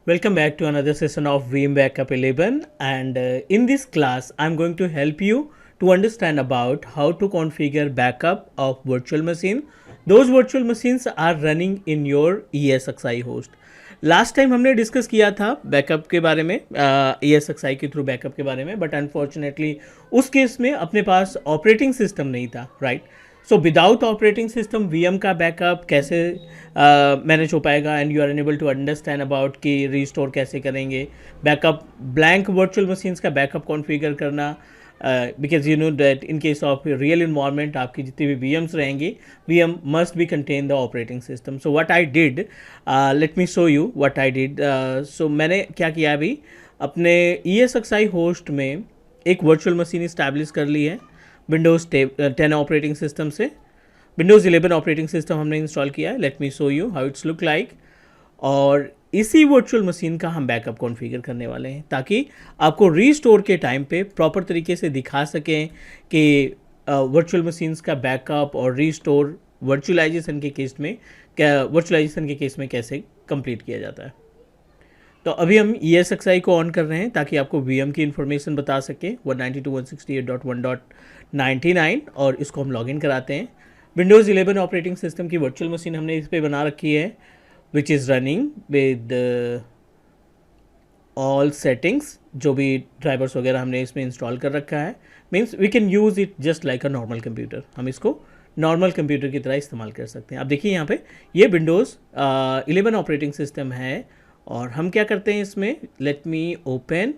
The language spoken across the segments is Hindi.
Welcome back to another session of Veeam Backup 11, and in this class I'm going to help you to understand about how to configure backup of virtual machine. Those virtual machines are running in your ESXi host. Last time हमने डिस्कस किया था बैकअप के बारे में, ESXi के थ्रू बैकअप के बारे में, बट अनफॉर्चुनेटली उस केस में अपने पास ऑपरेटिंग सिस्टम नहीं था, right? So without operating system VM का बैकअप कैसे मैनेज हो पाएगा, and you are unable to understand about कि रीस्टोर कैसे करेंगे, बैकअप ब्लैंक वर्चुअल मशीन्स का बैकअप कॉन्फ़िगर करना, because you know that in case of real environment आपकी जितनी भी वीएम्स रहेंगी, VM must be contain the operating system. So what I did, let me show you what I did. So मैंने क्या किया अभी अपने ESXi होस्ट में एक वर्चुअल मशीन इस्टेब्लिश कर ली है. विंडोज़ 10 ऑपरेटिंग सिस्टम से विंडोज़ 11 ऑपरेटिंग सिस्टम हमने इंस्टॉल किया है. Late me show you how it's look like. और इसी वर्चुअल मशीन का हम बैकअप कॉन्फ़िगर करने वाले हैं ताकि आपको रीस्टोर के टाइम पे प्रॉपर तरीके से दिखा सकें कि वर्चुअल मशीन्स का बैकअप और रीस्टोर वर्चुअलाइजेशन के केस में कैसे कंप्लीट किया जाता है. तो अभी हम ESXi को ऑन कर रहे हैं ताकि आपको VM की इन्फॉर्मेशन बता सके 192.168.1.99, और इसको हम लॉगिन कराते हैं. विंडोज़ 11 ऑपरेटिंग सिस्टम की वर्चुअल मशीन हमने इस पर बना रखी है, which is running with all settings. जो भी ड्राइवर्स वगैरह हमने इसमें इंस्टॉल कर रखा है, means we can use it just like a normal computer. हम इसको नॉर्मल कंप्यूटर की तरह इस्तेमाल कर सकते हैं. आप देखिए यहाँ पे ये विंडोज़ 11 ऑपरेटिंग सिस्टम है, और हम क्या करते हैं इसमें, let me open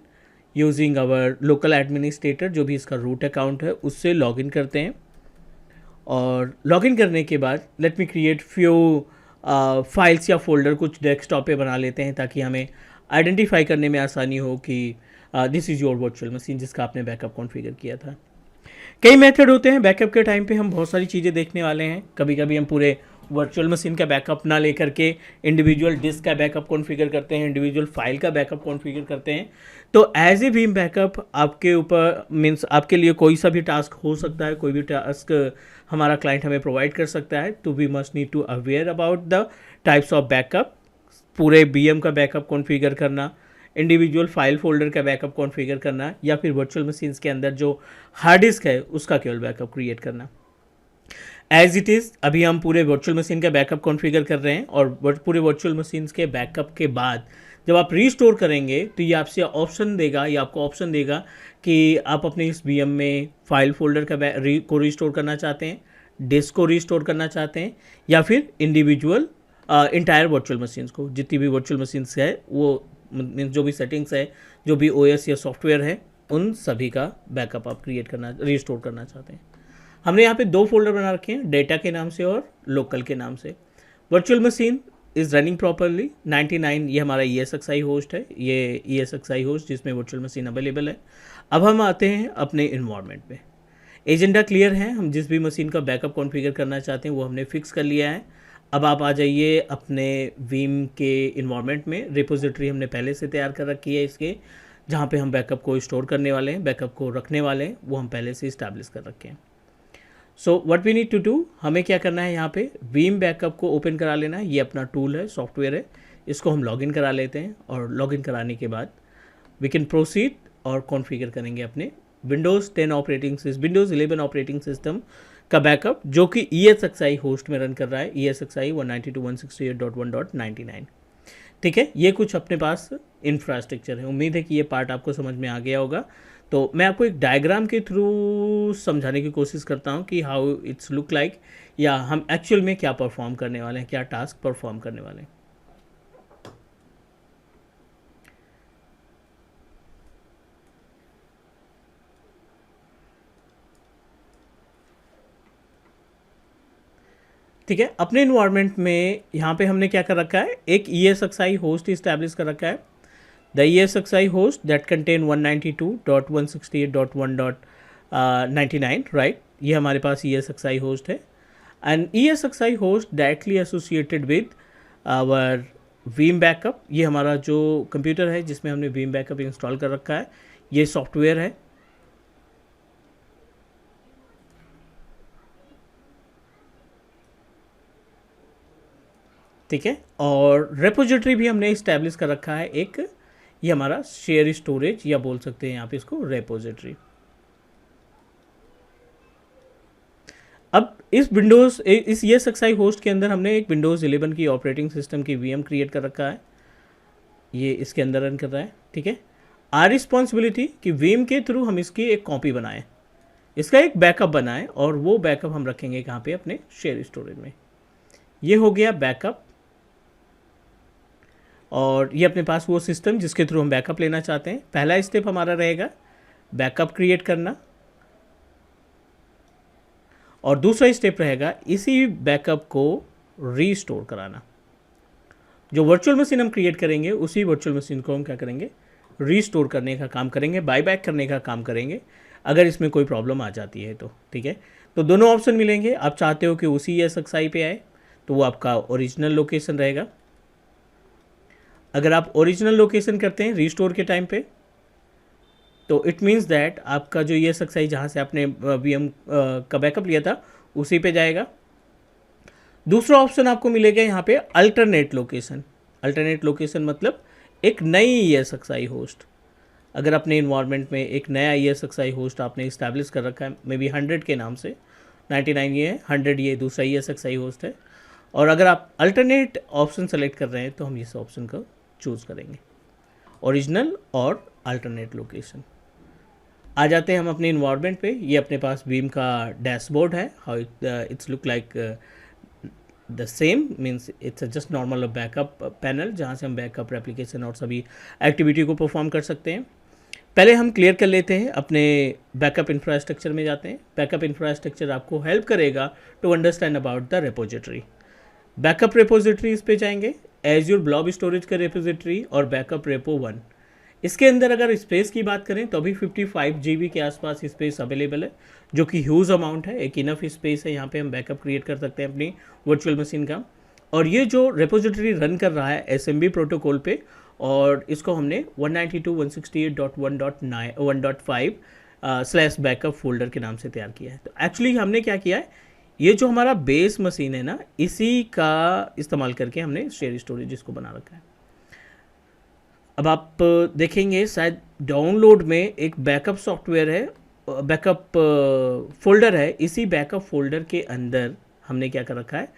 using our local administrator, जो भी इसका रूट अकाउंट है उससे लॉगिन करते हैं. और लॉगिन करने के बाद let me create few files या फोल्डर कुछ डेस्कटॉप पे बना लेते हैं ताकि हमें आइडेंटिफाई करने में आसानी हो कि this is your virtual machine जिसका आपने बैकअप कॉन्फ़िगर किया था. कई मेथड होते हैं बैकअप के टाइम पे, हम बहुत सारी चीज़ें देखने वाले हैं. कभी कभी हम पूरे वर्चुअल मशीन का बैकअप ना लेकर के इंडिविजुअल डिस्क का बैकअप कॉन्फ़िगर करते हैं, इंडिविजुअल फाइल का बैकअप कॉन्फ़िगर करते हैं. तो एज ए वीम बैकअप आपके ऊपर मीन्स आपके लिए कोई सा भी टास्क हो सकता है, कोई भी टास्क हमारा क्लाइंट हमें प्रोवाइड कर सकता है. तो we must need to aware about the types of backup. पूरे VM का बैकअप कॉन्फ़िगर करना, इंडिविजुअल फाइल फोल्डर का बैकअप कॉन्फ़िगर करना, या फिर वर्चुअल मशीन्स के अंदर जो हार्ड डिस्क है उसका केवल बैकअप क्रिएट करना. एज इट इज़ अभी हम पूरे वर्चुअल मशीन का बैकअप कॉन्फ़िगर कर रहे हैं, और पूरे वर्चुअल मशीन्स के बैकअप के बाद जब आप रीस्टोर करेंगे तो ये आपसे ऑप्शन देगा, ये आपको ऑप्शन देगा कि आप अपने इस VM में फाइल फोल्डर को रीस्टोर करना चाहते हैं, डिस्क को रीस्टोर करना चाहते हैं, या फिर इंडिविजुअल इंटायर वर्चुअल मशीन्स को, जितनी भी वर्चुअल मशीन्स है वो जो भी सेटिंग्स है, जो भी OS या सॉफ्टवेयर है, उन सभी का बैकअप आप रीस्टोर करना चाहते हैं. हमने यहाँ पे दो फोल्डर बना रखे हैं, डेटा के नाम से और लोकल के नाम से. Virtual machine is running properly 99, ये हमारा ESXi होस्ट है, ये ESXi होस्ट जिसमें वर्चुअल मशीन अवेलेबल है. अब हम आते हैं अपने इन्वायरमेंट में. एजेंडा क्लियर है, हम जिस भी मशीन का बैकअप कॉन्फ़िगर करना चाहते हैं वो हमने फिक्स कर लिया है. अब आप आ जाइए अपने वीम के इन्वायरमेंट में. रिपोजिटरी हमने पहले से तैयार कर रखी है इसके, जहाँ पे हम बैकअप को स्टोर करने वाले हैं, बैकअप को रखने वाले हैं, वो हम पहले से इस्टेब्लिश कर रखे हैं. So what we need to do, हमें क्या करना है, यहाँ पे वीम बैकअप को ओपन करा लेना है. ये अपना टूल है, सॉफ्टवेयर है, इसको हम लॉगिन करा लेते हैं, और लॉगिन कराने के बाद वी कैन प्रोसीड और कॉन्फ़िगर करेंगे अपने विंडोज़ 11 ऑपरेटिंग सिस्टम का बैकअप, जो कि ESXi होस्ट में रन कर रहा है, ESXi 192.168.1.99. ठीक है, ये कुछ अपने पास इंफ्रास्ट्रक्चर है. उम्मीद है कि ये पार्ट आपको समझ में आ गया होगा. तो मैं आपको एक डायग्राम के थ्रू समझाने की कोशिश करता हूँ कि हाउ इट्स लुक लाइक, या हम एक्चुअल में क्या परफॉर्म करने वाले हैं, क्या टास्क परफॉर्म करने वाले हैं. ठीक है, अपने इन्वायरमेंट में यहाँ पे हमने क्या कर रखा है, एक ESXi होस्ट इस्टेब्लिश कर रखा है. The ESXi host that contain 192.168.1.99, right. ये हमारे पास ESXi होस्ट है, and ESXi host directly associated with our Veeam backup. ये हमारा जो कंप्यूटर है जिसमें हमने वीम बैकअप इंस्टॉल कर रखा है, ये सॉफ्टवेयर है. ठीक है। और रेपोजिटरी भी हमने इस्टेब्लिश कर रखा है एक, ये हमारा शेयर स्टोरेज या बोल सकते हैं आप इसको रेपोजिटरी। अब इस विंडोज़ इस ESXi होस्ट के अंदर हमने एक विंडोज़ 11 की ऑपरेटिंग सिस्टम की VM क्रिएट कर रखा है, ये इसके अंदर रन कर रहा है, ठीक है। आर रिस्पॉन्सिबिलिटी कि VM के थ्रू हम इसकी एक कॉपी बनाएं, इसका एक बैकअप बनाएं, और वो बैकअप हम रखेंगे कहाँ पे, अपने शेयर स्टोरेज में। ये हो गया बैकअप, और ये अपने पास वो सिस्टम जिसके थ्रू हम बैकअप लेना चाहते हैं। पहला स्टेप हमारा रहेगा बैकअप क्रिएट करना, और दूसरा स्टेप रहेगा इसी बैकअप को रीस्टोर कराना। जो वर्चुअल मशीन हम क्रिएट करेंगे उसी वर्चुअल मशीन को हम क्या करेंगे, रीस्टोर करने का काम करेंगे, बायबैक करने का काम करेंगे अगर इसमें कोई प्रॉब्लम आ जाती है तो, ठीक है। तो दोनों ऑप्शन मिलेंगे। आप चाहते हो कि उसी ESXi पे आए तो वो आपका ओरिजिनल लोकेशन रहेगा। अगर आप ओरिजिनल लोकेशन करते हैं रीस्टोर के टाइम पे, तो इट मीन्स दैट आपका जो ESXi जहाँ से आपने VM का बैकअप लिया था उसी पे जाएगा। दूसरा ऑप्शन आपको मिलेगा यहाँ पे अल्टरनेट लोकेशन। अल्टरनेट लोकेशन मतलब एक नई ESXi होस्ट। अगर अपने इन्वायरमेंट में एक नया ESXi होस्ट आपने इस्टेब्लिश कर रखा है, मे बी 100 के नाम से, 99 ये है, 100 ये दूसरा ESXi होस्ट है, और अगर आप अल्टरनेट ऑप्शन सेलेक्ट कर रहे हैं तो हम इस ऑप्शन को चूज़ करेंगे, ओरिजिनल और अल्टरनेट लोकेशन। आ जाते हैं हम अपने इन्वायरमेंट पे। ये अपने पास बीम का डैशबोर्ड है, how it's look like the same, means it's just normal backup panel जहाँ से हम बैकअप एप्लीकेशन और सभी एक्टिविटी को परफॉर्म कर सकते हैं। पहले हम क्लियर कर लेते हैं, अपने बैकअप इंफ्रास्ट्रक्चर में जाते हैं। बैकअप इंफ्रास्ट्रक्चर आपको हेल्प करेगा to understand about the repository. Backup repository इस पे जाएंगे, एज्योर ब्लॉब स्टोरेज का रेपोजिटरी और बैकअप रेपो 1। इसके अंदर अगर स्पेस की बात करें तो अभी 55 GB के आसपास स्पेस अवेलेबल है, जो कि ह्यूज अमाउंट है, एक इनफ स्पेस है। यहाँ पे हम बैकअप क्रिएट कर सकते हैं अपनी वर्चुअल मशीन का। और ये जो रेपोजिटरी रन कर रहा है SMB प्रोटोकॉल पे, और इसको हमने 192.168.1.5 बैकअप फोल्डर के नाम से तैयार किया है। तो एक्चुअली हमने क्या किया है, ये जो हमारा बेस मशीन है ना, इसी का इस्तेमाल करके हमने शेयर स्टोरेज इसको बना रखा है। अब आप देखेंगे शायद डाउनलोड में एक बैकअप सॉफ्टवेयर है, बैकअप फोल्डर है। इसी बैकअप फोल्डर के अंदर हमने क्या कर रखा है,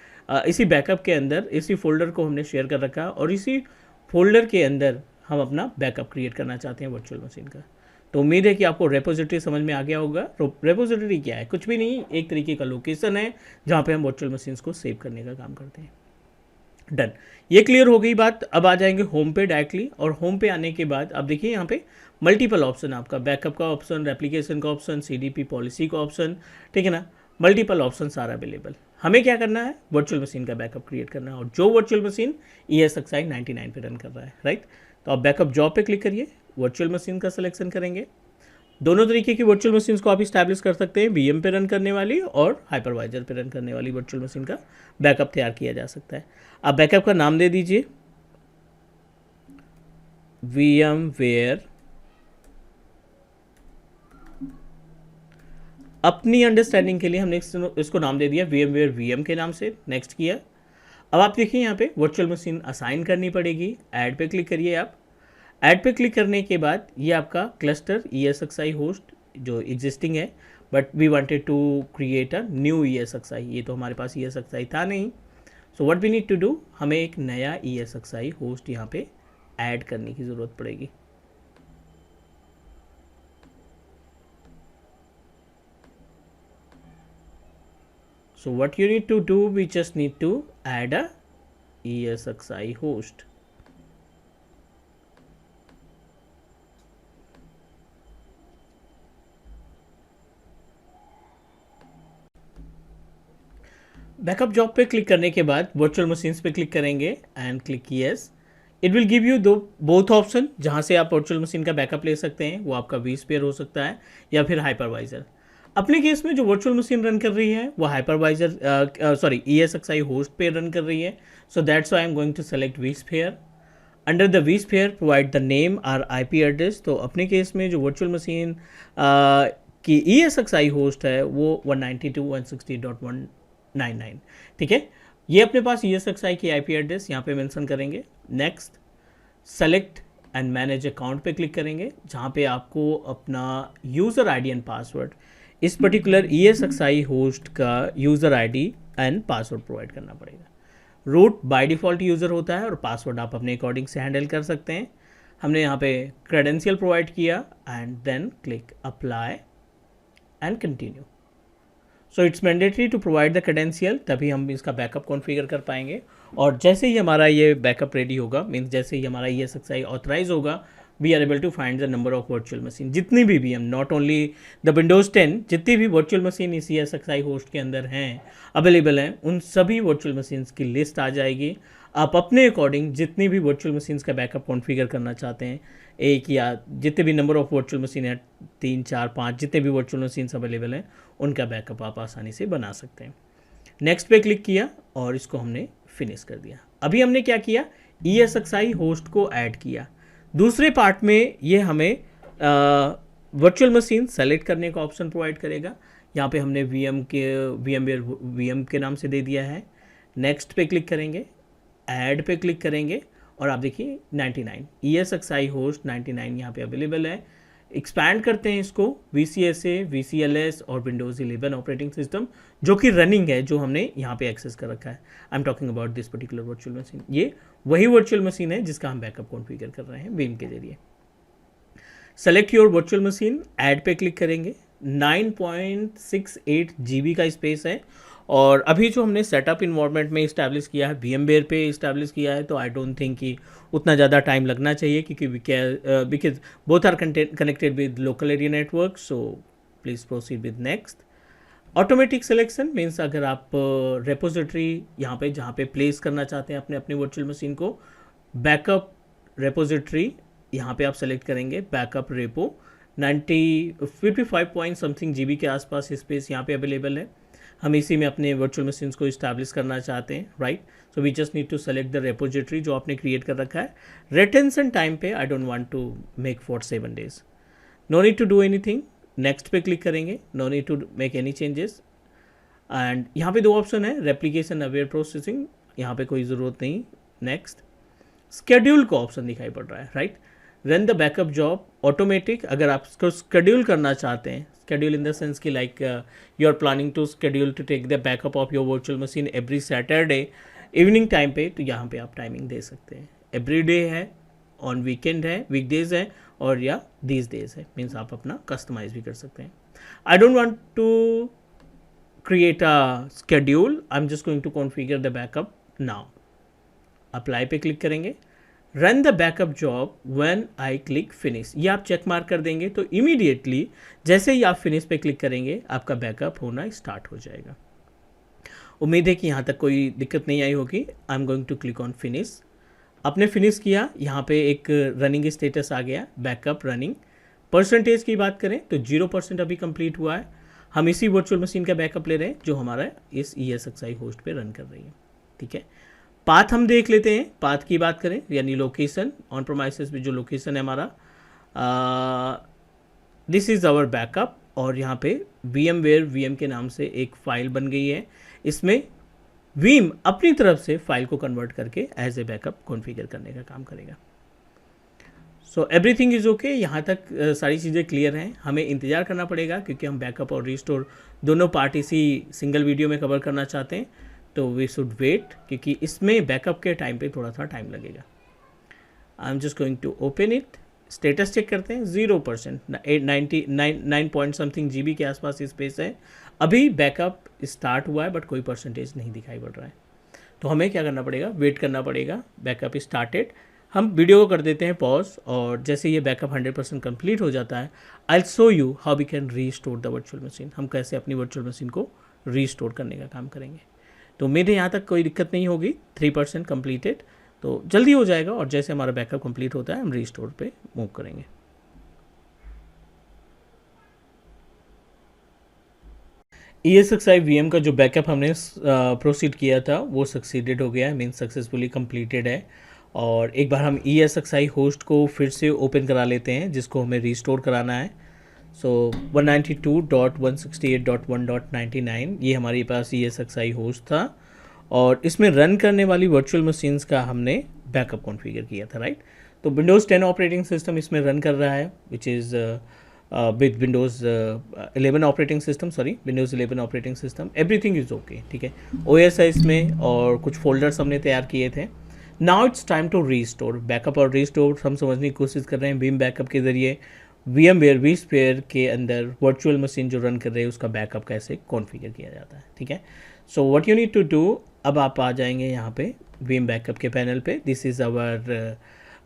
इसी बैकअप के अंदर इसी फोल्डर को हमने शेयर कर रखा है, और इसी फोल्डर के अंदर हम अपना बैकअप क्रिएट करना चाहते हैं वर्चुअल मशीन का। तो उम्मीद है कि आपको रेपोजिटरी समझ में आ गया होगा। रेपोजिटरी क्या है, कुछ भी नहीं, एक तरीके का लोकेशन है जहाँ पे हम वर्चुअल मशीन्स को सेव करने का काम करते हैं। डन, ये क्लियर हो गई बात। अब आ जाएंगे होम पे डायरेक्टली, और होम पे आने के बाद अब देखिए यहाँ पे मल्टीपल ऑप्शन, आपका बैकअप का ऑप्शन, रेप्लिकेशन का ऑप्शन, CDP पॉलिसी का ऑप्शन, ठीक है ना, मल्टीपल ऑप्शन सारा अवेलेबल। हमें क्या करना है, वर्चुअल मशीन का बैकअप क्रिएट करना है, और जो वर्चुअल मशीन ESXi 99 पे रन कर रहा है, राइट। तो आप बैकअप जॉब पे क्लिक करिए, वर्चुअल मशीन का सिलेक्शन करेंगे। दोनों तरीके की वर्चुअल मशीन्स को आप इस्टेब्लिश कर सकते हैं, VM पे रन करने वाली और हाइपरवाइजर पे रन करने वाली वर्चुअल मशीन का बैकअप तैयार किया जा सकता है। आप बैकअप का नाम दे दीजिए VMware। अपनी अंडरस्टैंडिंग के लिए हमने इसको नाम दे दिया VMware VM के नाम से, नेक्स्ट किया। अब आप देखिए यहाँ पे वर्चुअल मशीन असाइन करनी पड़ेगी, ऐड पे क्लिक करिए। आप ऐड पे क्लिक करने के बाद ये आपका क्लस्टर ESXi होस्ट जो एग्जिस्टिंग है, but we wanted to create a new ESXi, ये तो हमारे पास ESXi था नहीं। So what we need to do, हमें एक नया ESXi होस्ट यहाँ पे ऐड करने की ज़रूरत पड़ेगी। So what you need to do, we just need to add a ESXi host. Backup job पे क्लिक करने के बाद वर्चुअल मशीन्स पे क्लिक करेंगे and click yes. It will give you both option जहाँ से आप वर्चुअल मशीन का बैकअप ले सकते हैं। वो आपका vSphere हो सकता है या फिर हाइपरवाइजर। अपने केस में जो वर्चुअल मशीन रन कर रही है वो हाइपरवाइजर ESXi होस्ट पे रन कर रही है। So that's why I am going to select vSphere। Under the vSphere provide the name और IP एड्रेस। तो अपने केस में जो वर्चुअल मशीन की ESXi होस्ट है वो 192.168.199, ठीक है। ये अपने पास ESXi की IP एड्रेस यहाँ पे मेंशन करेंगे। Next select and manage account पे क्लिक करेंगे, जहाँ पे आपको अपना यूज़र आईडी एंड पासवर्ड, इस पर्टिकुलर ESXi होस्ट का user ID and password provide करना पड़ेगा। रूट बाय डिफ़ॉल्ट यूज़र होता है और पासवर्ड आप अपने अकॉर्डिंग से हैंडल कर सकते हैं। हमने यहाँ पे क्रेडेंशियल प्रोवाइड किया and then click apply and continue. So it's mandatory to provide the credential, तभी हम इसका बैकअप कॉन्फ़िगर कर पाएंगे। और जैसे ही हमारा ये बैकअप रेडी होगा, मीन्स जैसे ही हमारा ESXi ऑथराइज होगा, we are able to find the number of virtual machine, जितनी भी VM, not only the Windows 10, जितनी भी वर्चुअल मशीन इस ESXi होस्ट के अंदर हैं, अवेलेबल हैं, उन सभी वर्चुअल मशीन्स की लिस्ट आ जाएगी। आप अपने अकॉर्डिंग जितनी भी वर्चुअल मशीन्स का बैकअप कॉन्फ़िगर करना चाहते हैं, एक या जितने भी नंबर ऑफ वर्चुअल मशीन है, 3, 4, 5 जितने भी वर्चुअल मशीन्स अवेलेबल हैं, उनका बैकअप आप आसानी से बना सकते हैं। नेक्स्ट पे क्लिक किया और इसको हमने फिनिश कर दिया। अभी हमने क्या किया, ESXi होस्ट को ऐड किया। दूसरे पार्ट में ये हमें वर्चुअल मशीन सेलेक्ट करने का ऑप्शन प्रोवाइड करेगा। यहाँ पे हमने VMware के नाम से दे दिया है। नेक्स्ट पे क्लिक करेंगे, ऐड पे क्लिक करेंगे और आप देखिए 99 ESXi होस्ट 99 यहाँ पे अवेलेबल है। एक्सपैंड करते हैं इसको, VCSA, VCLS और विंडोज़ 11 ऑपरेटिंग सिस्टम जो कि रनिंग है, जो हमने यहाँ पे एक्सेस कर रखा है। I am talking about this particular virtual machine. ये वही वर्चुअल मशीन है जिसका हम बैकअप कॉन्फ़िगर कर रहे हैं विम के जरिए। Select your virtual machine, add पे क्लिक करेंगे। 9.68 GB का स्पेस है और अभी जो हमने सेटअप इन्वायरमेंट में इस्टेब्लिश किया है, VMware पे इस्टेब्लिश किया है, तो आई डोंट थिंक कि उतना ज़्यादा टाइम लगना चाहिए, क्योंकि because both are connected with local area network. So please proceed with next. Automatic selection means अगर आप रेपोजिटरी यहाँ पे जहाँ पे प्लेस करना चाहते हैं अपने अपने वर्चुअल मशीन को, बैकअप रेपोजिटरी यहाँ पे आप सेलेक्ट करेंगे, backup repo 55 point something GB के आसपास स्पेस यहाँ पे अवेलेबल है। हम इसी में अपने वर्चुअल मशीन्स को इस्टेब्लिश करना चाहते हैं, right. So we just need to select the repository जो आपने क्रिएट कर रखा है। रिटेंशन टाइम पे I don't want to make for 7 days, no need to do anything. Next पे क्लिक करेंगे, no need to make any changes. And यहाँ पे 2 ऑप्शन है, रेप्लिकेशन अवेयर प्रोसेसिंग, यहाँ पे कोई ज़रूरत नहीं। नेक्स्ट स्केड्यूल का ऑप्शन दिखाई पड़ रहा है, right. Run the backup job automatic, अगर आप इसको स्केड्यूल करना चाहते हैं, स्केड्यूल इन द सेंस कि like you are planning to schedule to take the backup of your virtual machine every Saturday evening time पे, तो यहाँ पे आप टाइमिंग दे सकते हैं। एवरी डे है, ऑन वीकेंड है, वीकडेज है, और या दीज डेज है, मीन्स आप अपना कस्टमाइज भी कर सकते हैं। I don't want to create a schedule, I'm just going to configure the backup now. Apply पे क्लिक करेंगे, run the backup job when I click finish, ये आप चेक मार्क कर देंगे तो immediately जैसे ही आप finish पे क्लिक करेंगे आपका बैकअप होना स्टार्ट हो जाएगा। उम्मीद है कि यहाँ तक कोई दिक्कत नहीं आई होगी। I am going to click on finish. आपने फिनिश किया, यहाँ पे एक रनिंग स्टेटस आ गया, बैकअप रनिंग। परसेंटेज की बात करें तो 0% अभी कंप्लीट हुआ है। हम इसी वर्चुअल मशीन का बैकअप ले रहे हैं जो हमारा इस ESXi होस्ट पे रन कर रही है, ठीक है। पाथ हम देख लेते हैं। पाथ की बात करें यानी लोकेशन, ऑन प्रोमाइसेस में जो लोकेशन है हमारा, दिस इज़ आवर बैकअप। और यहाँ पे VMware VM के नाम से एक फ़ाइल बन गई है, इसमें Veeam अपनी तरफ से फाइल को कन्वर्ट करके एज ए बैकअप कॉन्फ़िगर करने का काम करेगा। सो एवरीथिंग इज़ ओके, यहाँ तक सारी चीज़ें क्लियर हैं। हमें इंतज़ार करना पड़ेगा क्योंकि हम बैकअप और रिस्टोर दोनों पार्ट इसी सिंगल वीडियो में कवर करना चाहते हैं, तो वी शुड वेट, क्योंकि इसमें बैकअप के टाइम पे थोड़ा सा टाइम लगेगा। I am just going to open it. Status check करते हैं, 0%, 9 पॉइंट समथिंग GB के आसपास स्पेस है। अभी बैकअप स्टार्ट हुआ है बट कोई परसेंटेज नहीं दिखाई पड़ रहा है, तो हमें क्या करना पड़ेगा, वेट करना पड़ेगा। बैकअप स्टार्टेड, हम वीडियो को कर देते हैं पॉज, और जैसे ये बैकअप 100% कंप्लीट हो जाता है, I will show you how we can restore the virtual machine. हम कैसे अपनी वर्चुअल मशीन को रीस्टोर करने का काम करेंगे। तो उम्मीद है यहाँ तक कोई दिक्कत नहीं होगी। 3% कंप्लीटेड, तो जल्दी हो जाएगा, और जैसे हमारा बैकअप कंप्लीट होता है हम रीस्टोर पे मूव करेंगे। ESXi VM का जो बैकअप हमने प्रोसीड किया था वो सक्सीडेड हो गया है, मीन्स सक्सेसफुली कंप्लीटेड है। और एक बार हम ESXi होस्ट को फिर से ओपन करा लेते हैं जिसको हमें रीस्टोर कराना है। सो 192.168.1.99 ये हमारे पास ESXi होस्ट था, और इसमें रन करने वाली वर्चुअल मशीन्स का हमने बैकअप कॉन्फ़िगर किया था, राइट। तो विंडोज़ 10 ऑपरेटिंग सिस्टम इसमें रन कर रहा है, which is with Windows 11 operating system, sorry Windows 11 operating system, everything is okay, ठीक है। ओएस है इसमें और कुछ फोल्डर्स हमने तैयार किए थे। Now it's time to restore. Backup और रीस्टोर हम समझने की कोशिश कर रहे हैं बीम बैकअप के ज़रिए। VMware vSphere के अंदर वर्चुअल मशीन जो रन कर रहे हैं उसका बैकअप कैसे कॉन्फ़िगर किया जाता है, ठीक है। So what you need to do, अब आप आ जाएंगे यहाँ पे वीम बैकअप के पैनल पे। This is our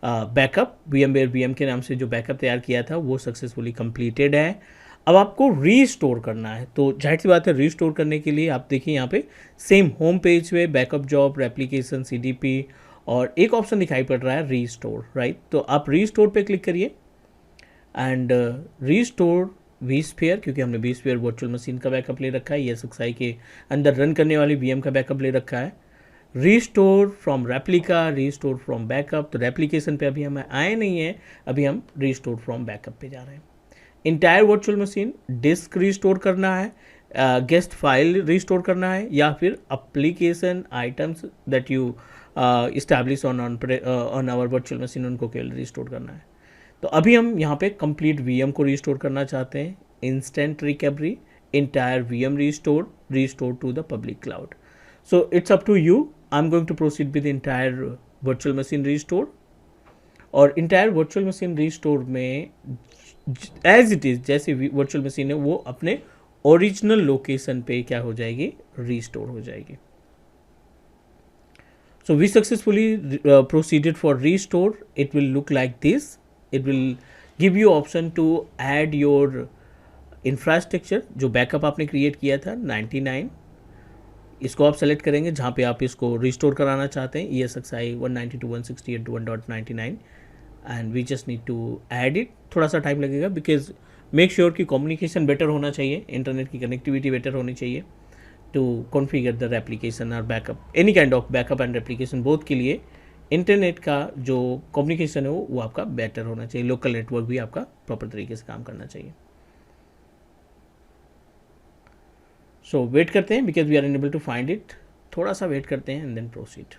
backup. VMware VM के नाम से जो बैकअप तैयार किया था वो सक्सेसफुली कंप्लीटेड है। अब आपको रीस्टोर करना है, तो जाहिर सी बात है रीस्टोर करने के लिए आप देखिए यहाँ पे सेम होम पेज पे बैकअप जॉब, रेप्लिकेशन, CDP और एक ऑप्शन दिखाई पड़ रहा है रीस्टोर, राइट। तो आप रीस्टोर पे क्लिक करिए एंड रीस्टोर vSphere, क्योंकि हमने vSphere वर्चुअल मशीन का बैकअप ले रखा है, ESXi के अंदर रन करने वाली VM का बैकअप ले रखा है। Restore from replica, restore from backup, तो रेप्लिकेशन पे अभी हमें आए नहीं है, अभी हम रीस्टोर फ्रॉम बैकअप पे जा रहे हैं। Entire virtual machine disk restore करना है, गेस्ट फाइल रीस्टोर करना है, या फिर application items that you establish on our virtual machine, उनको केवल रीस्टोर करना है। तो अभी हम यहाँ पे कंप्लीट VM को रीस्टोर करना चाहते हैं। Instant recovery, entire VM restore to the public cloud. So it's up to you. I am going to proceed with entire virtual machine restore. और इंटायर वर्चुअल मशीन रीस्टोर में एज इट इज़, जैसे वर्चुअल मशीन है वो अपने ओरिजिनल लोकेशन पे क्या हो जाएगी, रीस्टोर हो जाएगी। So we successfully proceeded for restore. It will look like this. It will give you option to add your infrastructure, जो बैकअप आपने क्रिएट किया था 99, इसको आप सेलेक्ट करेंगे जहाँ पे आप इसको रिस्टोर कराना चाहते हैं, ESXi 192.168.1.99, and we just need to add it. थोड़ा सा टाइम लगेगा बिकॉज मेक श्योर कि कम्युनिकेशन बेटर होना चाहिए, इंटरनेट की कनेक्टिविटी बेटर होनी चाहिए to configure the replication or backup, any kind of backup and replication both के लिए इंटरनेट का जो कम्युनिकेशन है वो आपका बेटर होना चाहिए, लोकल नेटवर्क भी आपका प्रॉपर तरीके से काम करना चाहिए। सो वेट करते हैं because we are unable to find it, थोड़ा सा वेट करते हैं and then proceed.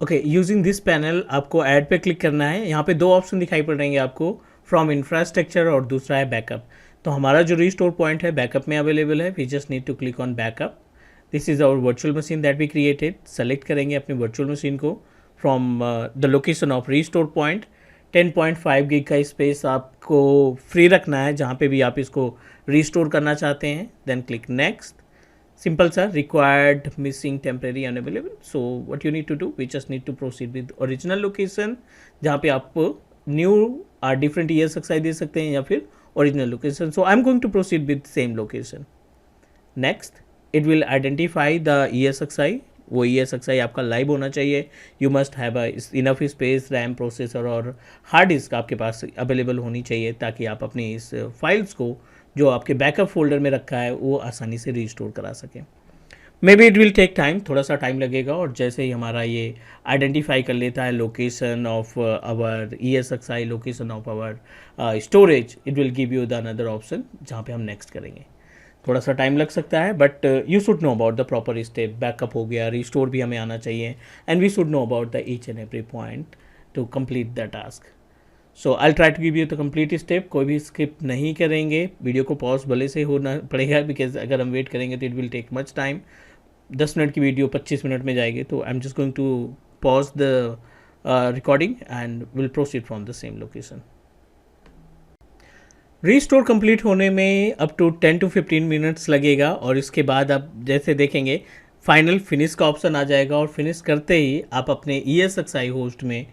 Okay, using this panel आपको ऐड पे क्लिक करना है। यहाँ पे दो ऑप्शन दिखाई पड़ रहे हैं आपको, फ्रॉम इंफ्रास्ट्रक्चर और दूसरा है बैकअप। तो हमारा जो रीस्टोर पॉइंट है बैकअप में अवेलेबल है, we just need to click on backup. This is our virtual machine that we created. Select करेंगे अपनी वर्चुअल मशीन को from the location of restore point. 10.5 gig का स्पेस आपको फ्री रखना है जहाँ पे भी आप इसको रीस्टोर करना चाहते हैं। देन क्लिक नेक्स्ट, सिंपल सा, required missing temporary unavailable. So what you need to do, we just need to proceed with original location, जहाँ पे आप न्यू डिफरेंट ESXi दे सकते हैं या फिर original location. So I'm going to proceed with same location. Next, it will identify the ESXi. वो ESXi आपका लाइव होना चाहिए। You must have enough space, RAM, processor और हार्ड डिस्क आपके पास अवेलेबल होनी चाहिए ताकि आप अपनी इस फाइल्स को जो आपके बैकअप फोल्डर में रखा है वो आसानी से रीस्टोर करा सकें। Maybe it will take time, थोड़ा सा टाइम लगेगा, और जैसे ही हमारा ये आइडेंटिफाई कर लेता है location of our ESXi, location of our storage, it will give you the another option जहाँ पे हम नेक्स्ट करेंगे। थोड़ा सा टाइम लग सकता है but you should know about the proper step. Backup हो गया, रिस्टोर भी हमें आना चाहिए, and we should know about the each and every point to complete the task. So I try to give you the complete step. कोई भी स्किप नहीं करेंगे, वीडियो को पॉज भले से होना पड़ेगा बिकॉज अगर हम वेट करेंगे तो it will take much time. 10 minute की वीडियो 25 मिनट में जाएगी, तो I am just going to pause the recording and will proceed from the same location. Restore complete होने में अप टू 10 to 15 मिनट्स लगेगा, और इसके बाद आप जैसे देखेंगे फाइनल फिनिश का ऑप्शन आ जाएगा, और फिनिश करते ही आप अपने ESXi होस्ट में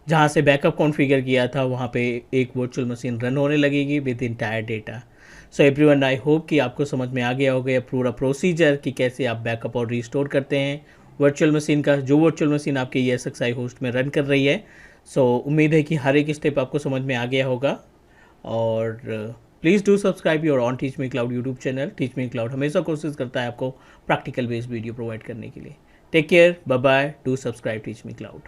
जहाँ से बैकअप कॉन्फ़िगर किया था वहाँ पे एक वर्चुअल मशीन रन होने लगेगी with entire data. So everyone, I hope कि आपको समझ में आ गया होगा पूरा प्रोसीजर कि कैसे आप बैकअप और रिस्टोर करते हैं वर्चुअल मशीन का, जो वर्चुअल मशीन आपके ESXi होस्ट में रन कर रही है। सो उम्मीद है कि हर एक स्टेप आपको समझ में आ गया होगा, और please do subscribe your on teach me cloud YouTube channel. Teach me cloud हमेशा कोशिश करता है आपको प्रैक्टिकल बेस्ड वीडियो प्रोवाइड करने के लिए। Take care, bye bye, do subscribe teach me cloud.